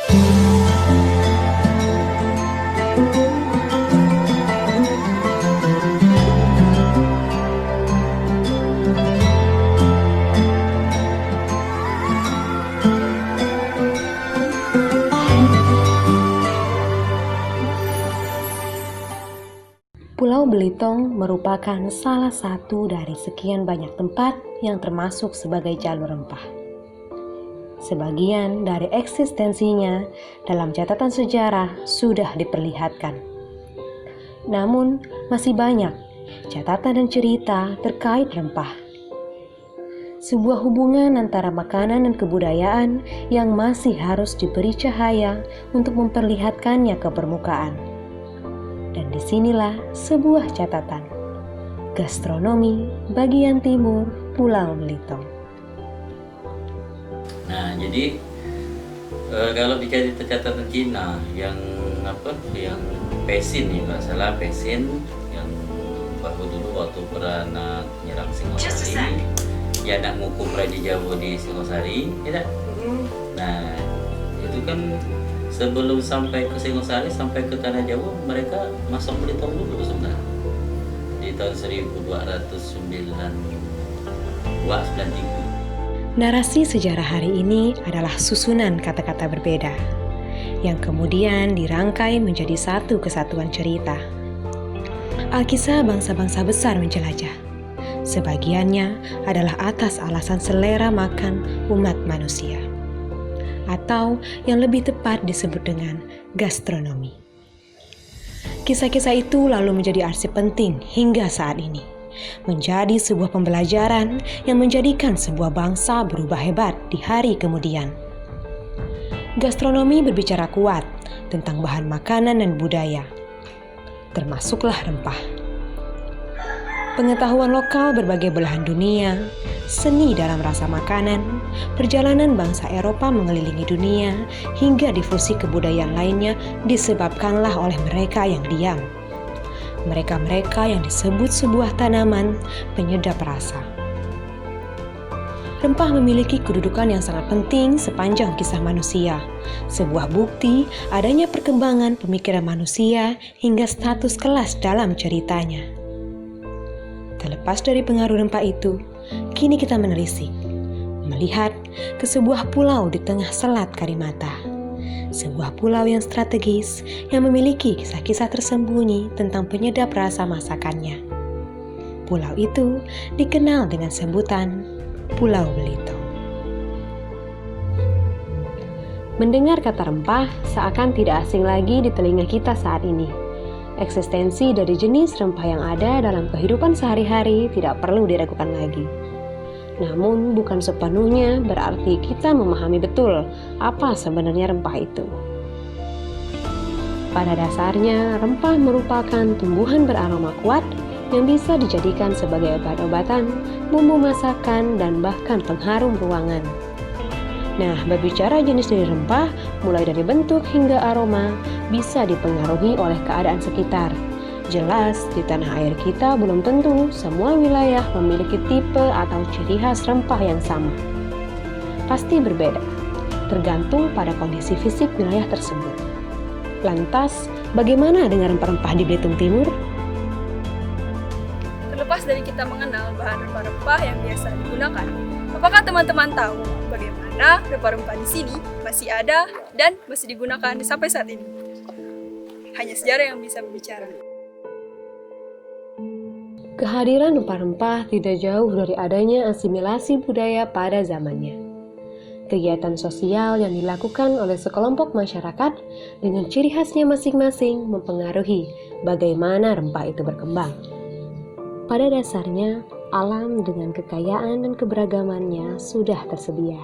Pulau Belitung merupakan salah satu dari sekian banyak tempat yang termasuk sebagai jalur rempah. Sebagian dari eksistensinya dalam catatan sejarah sudah diperlihatkan. Namun, masih banyak catatan dan cerita terkait rempah. Sebuah hubungan antara makanan dan kebudayaan yang masih harus diberi cahaya untuk memperlihatkannya ke permukaan. Dan disinilah sebuah catatan. Gastronomi bagian timur Pulau Belitung. Nah, jadi kalau bicara catatan Cina yang Pesin nih, nggak salah Pesin yang baru dulu waktu pernah nyerang Singosari, ya nak ngukum Raja Jawa di Singosari, tidak? Nah, itu kan sebelum sampai ke Singosari, sampai ke Tanah Jawa, mereka masuk Belitung dulu sebenarnya. Di tahun 1293. Narasi sejarah hari ini adalah susunan kata-kata berbeda, yang kemudian dirangkai menjadi satu kesatuan cerita. Alkisah bangsa-bangsa besar menjelajah. Sebagiannya adalah atas alasan selera makan umat manusia, atau yang lebih tepat disebut dengan gastronomi. Kisah-kisah itu lalu menjadi arsip penting hingga saat ini, menjadi sebuah pembelajaran yang menjadikan sebuah bangsa berubah hebat di hari kemudian. Gastronomi berbicara kuat tentang bahan makanan dan budaya, termasuklah rempah. Pengetahuan lokal berbagai belahan dunia, seni dalam rasa makanan, perjalanan bangsa Eropa mengelilingi dunia, hingga difusi kebudayaan lainnya disebabkanlah oleh mereka yang diam. Mereka-mereka yang disebut sebuah tanaman penyedap rasa. Rempah memiliki kedudukan yang sangat penting sepanjang kisah manusia, sebuah bukti adanya perkembangan pemikiran manusia hingga status kelas dalam ceritanya. Terlepas dari pengaruh rempah itu, kini kita menelisik, melihat ke sebuah pulau di tengah Selat Karimata. Sebuah pulau yang strategis yang memiliki kisah-kisah tersembunyi tentang penyedap rasa masakannya. Pulau itu dikenal dengan sebutan Pulau Belitung. Mendengar kata rempah seakan tidak asing lagi di telinga kita saat ini. Eksistensi dari jenis rempah yang ada dalam kehidupan sehari-hari tidak perlu diragukan lagi. Namun bukan sepenuhnya berarti kita memahami betul apa sebenarnya rempah itu. Pada dasarnya, rempah merupakan tumbuhan beraroma kuat yang bisa dijadikan sebagai obat-obatan, bumbu masakan, dan bahkan pengharum ruangan. Nah, berbicara jenis dari rempah, mulai dari bentuk hingga aroma, bisa dipengaruhi oleh keadaan sekitar. Jelas, di tanah air kita belum tentu semua wilayah memiliki tipe atau ciri khas rempah yang sama. Pasti berbeda, tergantung pada kondisi fisik wilayah tersebut. Lantas, bagaimana dengan rempah-rempah di Belitung Timur? Terlepas dari kita mengenal bahan rempah-rempah yang biasa digunakan, apakah teman-teman tahu bagaimana rempah-rempah di sini masih ada dan masih digunakan sampai saat ini? Hanya sejarah yang bisa berbicara. Kehadiran rempah-rempah tidak jauh dari adanya asimilasi budaya pada zamannya. Kegiatan sosial yang dilakukan oleh sekelompok masyarakat dengan ciri khasnya masing-masing mempengaruhi bagaimana rempah itu berkembang. Pada dasarnya, alam dengan kekayaan dan keberagamannya sudah tersedia.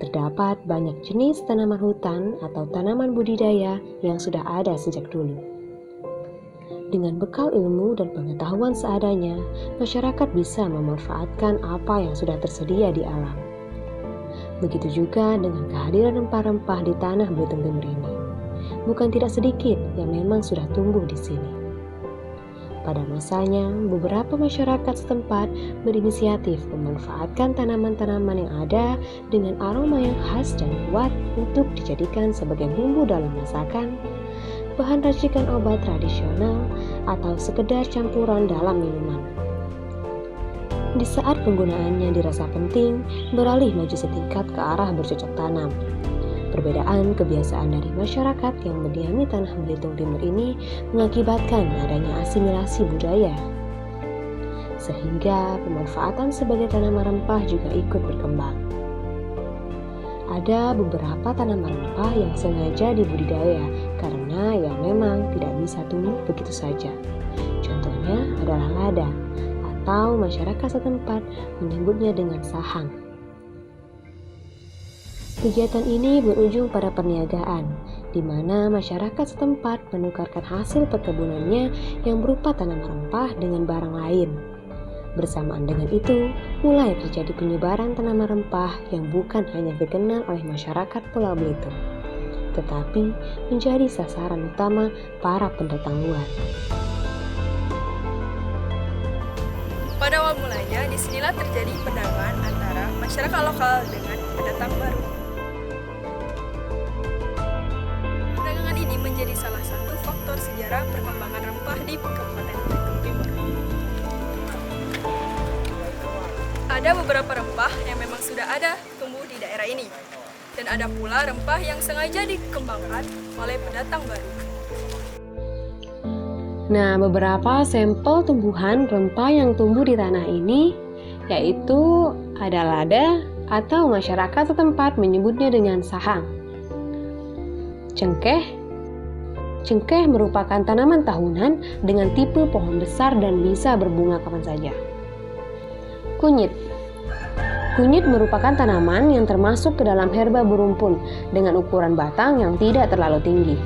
Terdapat banyak jenis tanaman hutan atau tanaman budidaya yang sudah ada sejak dulu. Dengan bekal ilmu dan pengetahuan seadanya, masyarakat bisa memanfaatkan apa yang sudah tersedia di alam. Begitu juga dengan kehadiran rempah-rempah di tanah Belitung Timur ini. Bukan tidak sedikit yang memang sudah tumbuh di sini. Pada masanya, beberapa masyarakat setempat berinisiatif memanfaatkan tanaman-tanaman yang ada dengan aroma yang khas dan kuat untuk dijadikan sebagai bumbu dalam masakan, bahan racikan obat tradisional, atau sekedar campuran dalam minuman. Di saat penggunaannya dirasa penting, beralih maju setingkat ke arah bercocok tanam. Perbedaan kebiasaan dari masyarakat yang mendiami tanah Belitung Timur ini mengakibatkan adanya asimilasi budaya. Sehingga pemanfaatan sebagai tanaman rempah juga ikut berkembang. Ada beberapa tanaman rempah yang sengaja dibudidaya karena ya memang tidak bisa tumbuh begitu saja. Contohnya adalah lada, atau masyarakat setempat menyebutnya dengan sahang. Kegiatan ini berujung pada perniagaan, di mana masyarakat setempat menukarkan hasil perkebunannya yang berupa tanaman rempah dengan barang lain. Bersamaan dengan itu, mulai terjadi penyebaran tanaman rempah yang bukan hanya dikenal oleh masyarakat Pulau Belitung, tetapi menjadi sasaran utama para pendatang luar. Pada awal mulanya, disinilah terjadi pendampingan antara masyarakat lokal dengan pendatang baru. Perdagangan ini menjadi salah satu faktor sejarah perkembangan rempah di Kabupaten Belitung Timur. Ada beberapa rempah yang memang sudah ada tumbuh di daerah ini, dan ada pula rempah yang sengaja dikembangkan oleh pendatang baru. Nah, beberapa sampel tumbuhan rempah yang tumbuh di tanah ini yaitu ada lada atau masyarakat setempat menyebutnya dengan sahang. Cengkeh. Cengkeh merupakan tanaman tahunan dengan tipe pohon besar dan bisa berbunga kapan saja. Kunyit. Kunyit merupakan tanaman yang termasuk ke dalam herba berumpun dengan ukuran batang yang tidak terlalu tinggi.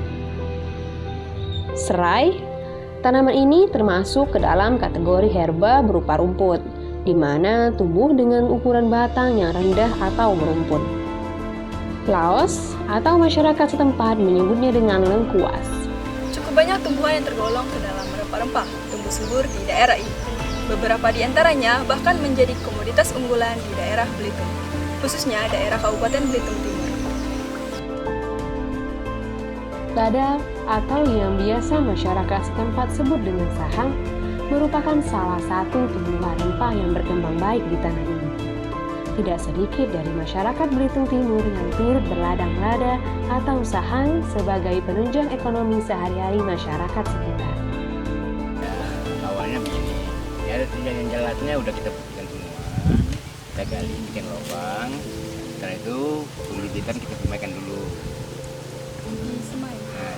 Serai. Tanaman ini termasuk ke dalam kategori herba berupa rumput, di mana tumbuh dengan ukuran batang yang rendah atau merumpun. Laos atau masyarakat setempat menyebutnya dengan lengkuas. Cukup banyak tumbuhan yang tergolong ke dalam rempah-rempah tumbuh subur di daerah ini. Beberapa di antaranya bahkan menjadi komoditas unggulan di daerah Belitung, khususnya daerah Kabupaten Belitung Timur. Lada atau yang biasa masyarakat setempat sebut dengan sahang merupakan salah satu tumbuhan rempah yang berkembang baik di tanah ini. Tidak sedikit dari masyarakat Belitung Timur yang turut berladang lada atau sahang sebagai penunjang ekonomi sehari-hari masyarakat sekitar. Awalnya begini, ya ada yang jelasnya udah kita buktikan semua. Kita gali, bikin lubang, setelah itu pembibitan kita semaikan dulu. Nah,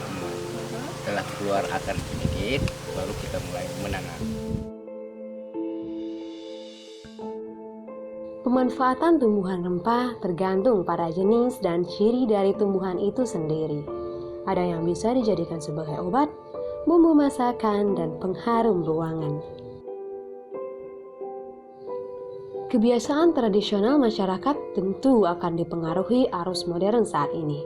setelah keluar akar sedikit, baru kita mulai menanam. Pemanfaatan tumbuhan rempah tergantung pada jenis dan ciri dari tumbuhan itu sendiri. Ada yang bisa dijadikan sebagai obat, bumbu masakan, dan pengharum ruangan. Kebiasaan tradisional masyarakat tentu akan dipengaruhi arus modern saat ini.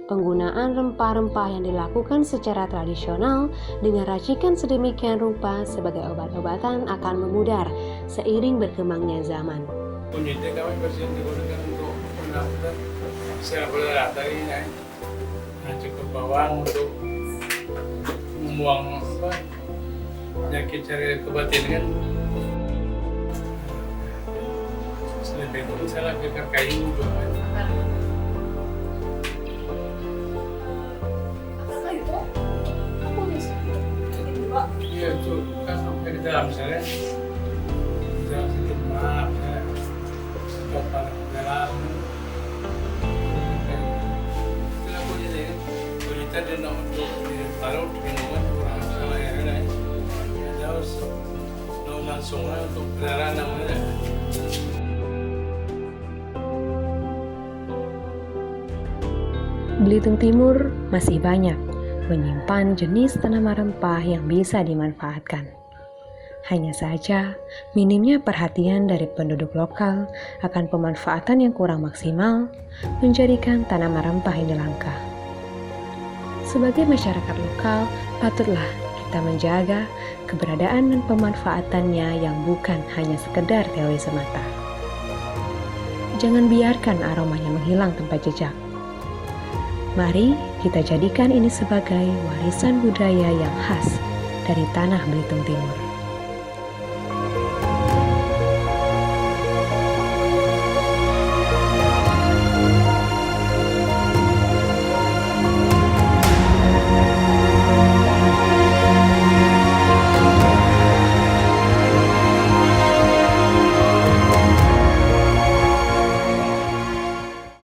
Penggunaan rempah-rempah yang dilakukan secara tradisional dengan racikan sedemikian rupa sebagai obat-obatan akan memudar seiring berkembangnya zaman. Kunyitnya kami biasanya digunakan untuk penampungan sel berat tadi, nah cukup bawang untuk membuang penyakit cari kebatin kan. Selain itu misalnya berikan kayu juga kan. Iya itu kan sampai ke dalam misalnya sedikit maaf misalnya coba dalam setelah kunyitnya dia nak untuk ditaruh di minuman kurang salah ya kan ada harus langsung untuk kendaraan namanya. Belitung Timur masih banyak menyimpan jenis tanaman rempah yang bisa dimanfaatkan. Hanya saja, minimnya perhatian dari penduduk lokal akan pemanfaatan yang kurang maksimal menjadikan tanaman rempah ini langka. Sebagai masyarakat lokal, patutlah kita menjaga keberadaan dan pemanfaatannya yang bukan hanya sekedar teori semata. Jangan biarkan aromanya menghilang tanpa jejak. Mari kita jadikan ini sebagai warisan budaya yang khas dari tanah Belitung Timur.